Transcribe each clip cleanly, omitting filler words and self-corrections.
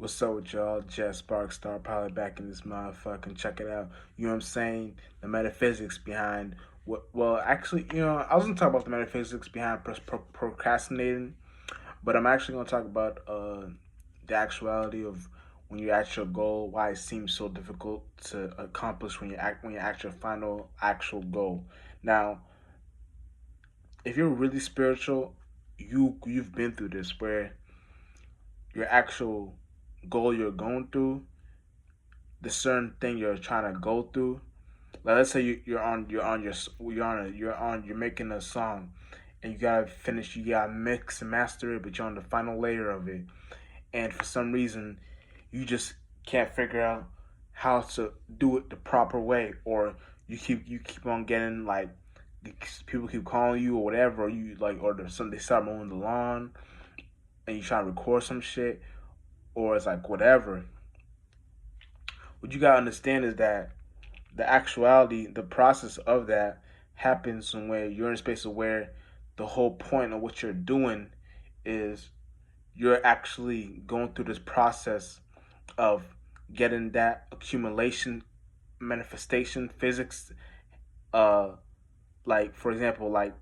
What's up with y'all? Jet Spark Star Pilot back in this motherfucking check it out. You know what I'm saying? The metaphysics behind what? Well, actually, I was gonna talk about the metaphysics behind procrastinating, but I'm actually gonna talk about the actuality of when you at your goal, why it seems so difficult to accomplish when you at your final actual goal. Now, if you're really spiritual, you've been through this where your actual goal you're going through, the certain thing you're trying to go through. Like let's say you're making a song, and you gotta mix and master it, but you're on the final layer of it, and for some reason you just can't figure out how to do it the proper way, or you keep on getting like people keep calling you or whatever, or you like or they start mowing the lawn and you try to record some shit, or it's like whatever. What you gotta understand is that the actuality, the process of that happens when you're in a space of where the whole point of what you're doing is you're actually going through this process of getting that accumulation manifestation physics, uh like for example, like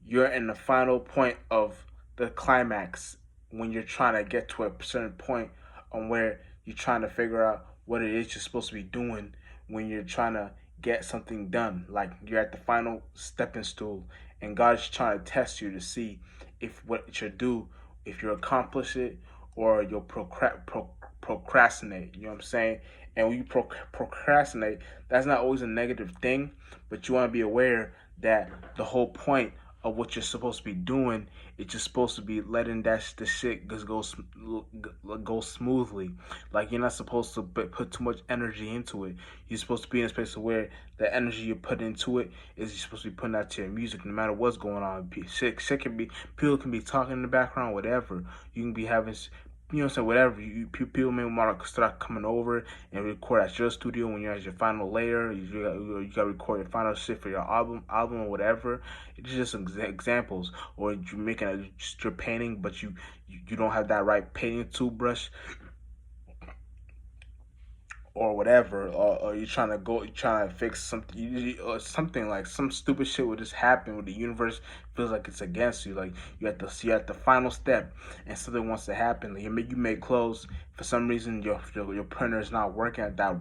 you're in the final point of the climax when you're trying to get to a certain point on where you're trying to figure out what it is you're supposed to be doing when you're trying to get something done. Like you're at the final stepping stool, and God's trying to test you to see if what you do, if you accomplish it, or you'll procrastinate. You know what I'm saying? And when you procrastinate, that's not always a negative thing, but you want to be aware that the whole point of what you're supposed to be doing, it's just supposed to be letting the shit just go smoothly. Like you're not supposed to put too much energy into it. You're supposed to be in a space where the energy you put into it is you're supposed to be putting out to your music, no matter what's going on. Shit can be, people can be talking in the background, whatever. You can be having, so whatever people may want to start coming over and record at your studio when you're at your final layer. You got to record your final shit for your album or whatever. It's just examples. Or you're making a strip painting, but you don't have that right painting toothbrush or whatever, or you're trying to fix something, or something like some stupid shit would just happen where the universe feels like it's against you. Like you're at the final step, and something wants to happen. Like you make clothes, for some reason your printer is not working at the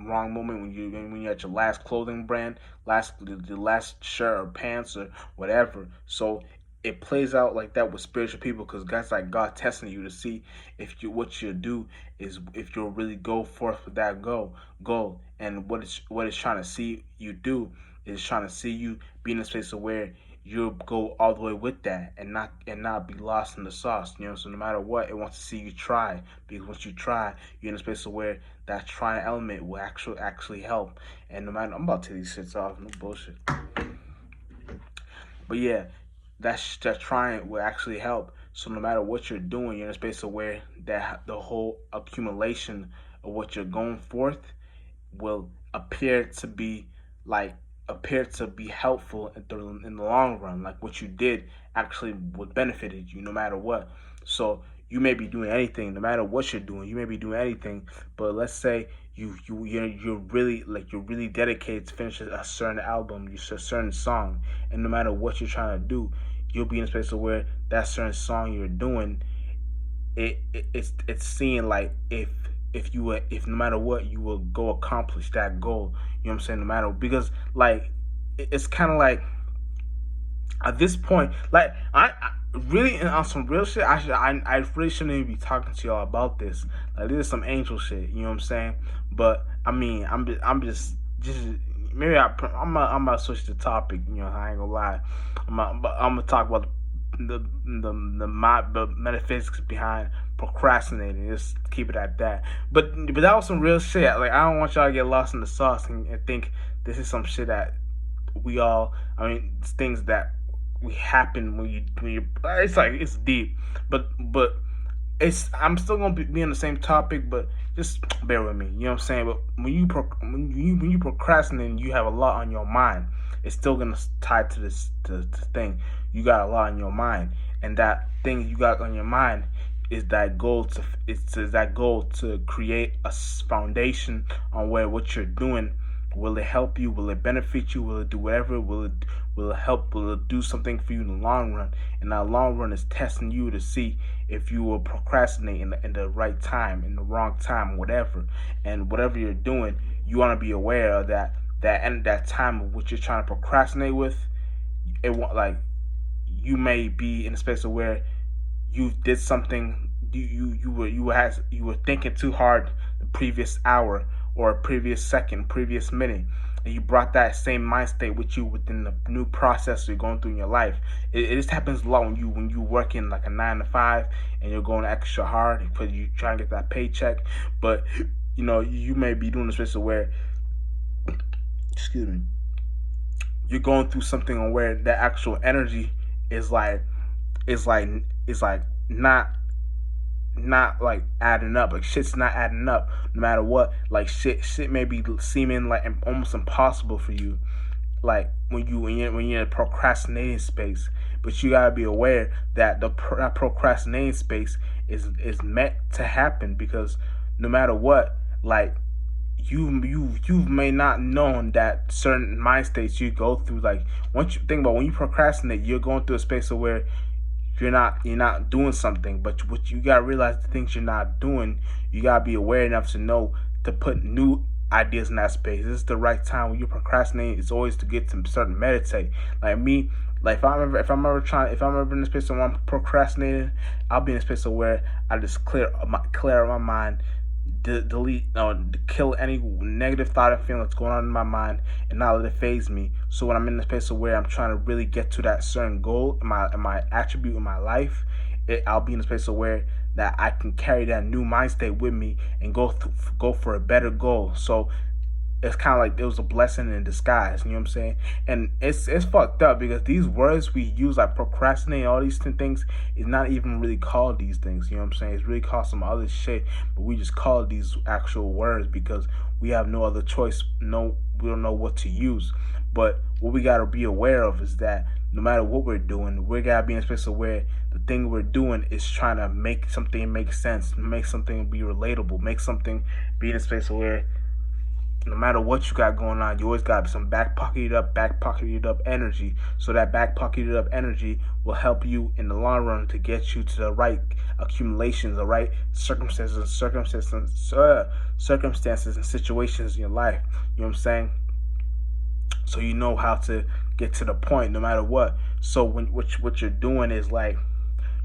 wrong moment when you're at your last clothing brand, the last shirt or pants or whatever. So it plays out like that with spiritual people, because God's like God testing you to see if you what you do is if you'll really go forth with that goal. And what it's trying to see you do is trying to see you be in a space of where you'll go all the way with that, and not be lost in the sauce. So no matter what, it wants to see you try, because once you try, you're in a space of where that trying element will actually help. And no matter, I'm about to take these shits off, no bullshit. But yeah, that trying will actually help. So no matter what you're doing, you're in a space of where that the whole accumulation of what you're going forth will like appear to be helpful in the long run. Like what you did actually would benefited you no matter what. So you may be doing anything, no matter what you're doing. You may be doing anything, but let's say you're really dedicated to finish a certain album, a certain song, and no matter what you're trying to do, you'll be in a space where that certain song you're doing, it's seeing like if no matter what you will go accomplish that goal. You know what I'm saying? No matter, because like it's kind of like at this point, like I really on some real shit. I really shouldn't even be talking to y'all about this. Like this is some angel shit. You know what I'm saying? But I mean, just maybe I'm gonna switch the topic. I ain't gonna lie. I'm gonna talk about the metaphysics behind procrastinating. Just keep it at that. But that was some real shit. Like I don't want y'all to get lost in the sauce and think this is some shit that we all. I mean, it's things that we happen when you. It's like it's deep, but it's I'm still gonna be on the same topic, but just bear with me. You know what I'm saying? But when you procrastinate, you have a lot on your mind. It's still gonna tie to this thing. You got a lot on your mind, and that thing you got on your mind, is that goal to create a foundation on where what you're doing, will it help you, will it benefit you, will it do whatever, will it help, will it do something for you in the long run. And that long run is testing you to see if you will procrastinate in the right time, in the wrong time, whatever. And whatever you're doing, you want to be aware of that time of what you're trying to procrastinate with. It won't, like, you may be in a space of where you did something, you were thinking too hard the previous hour or previous second, previous minute, and you brought that same mind state with you within the new process you're going through in your life. It just happens a lot when you work in like a 9 to 5 and you're going extra hard because you trying to get that paycheck. But you may be doing this space where, excuse me, you're going through something where the actual energy is like not like adding up. Like, shit's not adding up no matter what. Like, shit may be seeming like almost impossible for you, like when you're in a procrastinating space. But you gotta be aware that that procrastinating space is meant to happen, because no matter what, like, you may not know that certain mind states you go through. Like, once you think about, when you procrastinate, you're going through a space of where you're not doing something. But what you gotta realize, the things you're not doing, you gotta be aware enough to know to put new ideas in that space. This is the right time. When you're procrastinating, it's always to get to start to meditate. Like me, like if I'm ever in a space where I'm procrastinating, I'll be in a space of where I just clear my mind, delete, kill any negative thought and feeling that's going on in my mind, and not let it phase me. So when I'm in the space of where I'm trying to really get to that certain goal in my attribute in my life, I'll be in a space of where that I can carry that new mind state with me and go for a better goal. So it's kind of like it was a blessing in disguise. You know what I'm saying? And it's fucked up, because these words we use, like procrastinate, all these things, is not even really called these things. You know what I'm saying? It's really called some other shit, but we just call these actual words because we have no other choice. No, we don't know what to use. But what we gotta be aware of is that no matter what we're doing, we gotta be in a space of where the thing we're doing is trying to make something make sense, make something be relatable, make something be in a space of where no matter what you got going on, you always got some back pocketed up energy. So that back pocketed up energy will help you in the long run to get you to the right accumulations, the right circumstances and situations in your life. You know what I'm saying? So you know how to get to the point no matter what. So what you're doing is like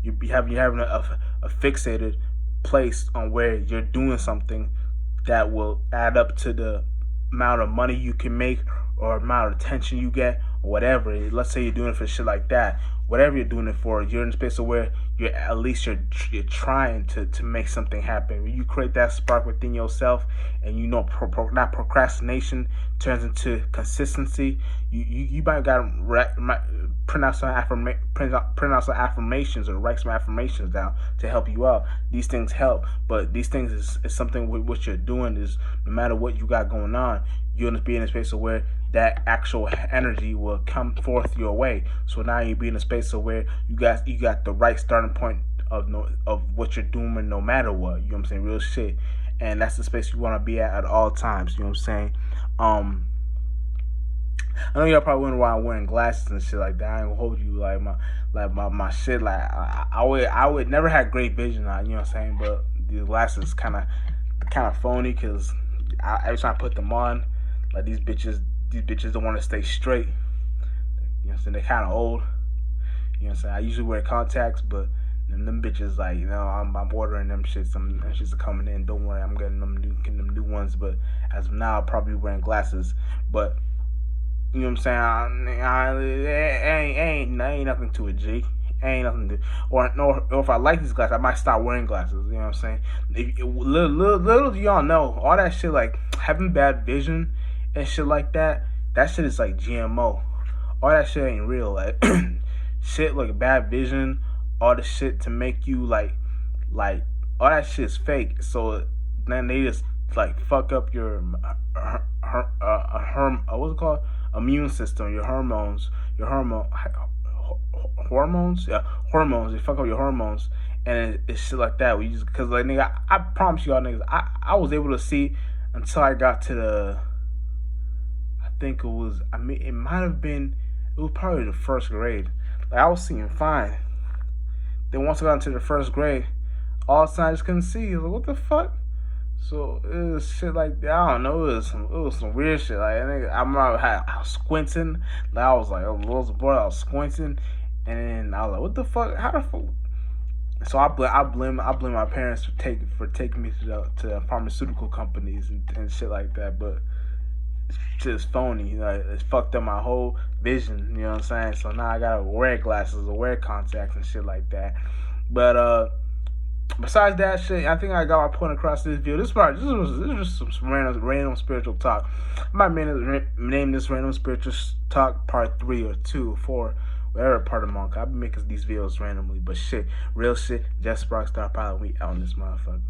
you're having a fixated place on where you're doing something that will add up to the amount of money you can make or amount of attention you get, or whatever. Let's say you're doing it for shit like that. Whatever you're doing it for, you're in a space of where you're trying to make something happen. When you create that spark within yourself, and that procrastination turns into consistency, you might gotta print out some affirmations, or write some affirmations down to help you out. These things help, but these things is something with what you're doing is, no matter what you got going on, you're gonna be in a space of where that actual energy will come forth your way. So now you be in a space of where you got the right starting point of what you're doing, no matter what. You know what I'm saying? Real shit. And that's the space you want to be at all times. You know what I'm saying? I know y'all probably wondering why I'm wearing glasses and shit like that. I ain't gonna hold you, like my shit. Like I would never had great vision on. You know what I'm saying? But these glasses kind of phony, because every time I put them on, like these bitches don't want to stay straight. You know what I'm saying? They're kind of old. You know what I'm saying? I usually wear contacts, but them bitches, like, I'm ordering them shits. Them shits are coming in. Don't worry, I'm getting them new ones. But as of now, I'm probably wearing glasses. But you know what I'm saying? Ain't nothing to it, G. Ain't nothing to, or if I like these glasses, I might start wearing glasses. You know what I'm saying? Little do y'all know, all that shit, like having bad vision and shit like that shit is like GMO. All that shit ain't real. Like shit like bad vision, all the shit to make you like all that shit is fake. So then they just like fuck up your what's it called? Immune system, your hormones. They fuck up your hormones, and it's shit like that. We just because like nigga, I promise y'all niggas, I was able to see until I got to the. I think it was. I mean, it might have been. It was probably the first grade. Like I was seeing fine. Then once I got into the first grade, all of a sudden I just couldn't see. I was like, what the fuck? So it was shit like that. I don't know. It was some weird shit. Like I remember I was squinting. Like I was like, I was bored. I was squinting, and then I was like, what the fuck? How the fuck? So I blame my parents for taking me to pharmaceutical companies and shit like that. But it's just phony. You know, it's fucked up my whole vision. You know what I'm saying? So now I gotta wear glasses or wear contacts and shit like that. But besides that shit, I think I got my point across this video. This was just some random spiritual talk. I might name this random spiritual talk part 3 or 2 or 4, whatever part of the month. I've been making these videos randomly, but shit, real shit. Just Rockstar Pilot. We out on this motherfucker.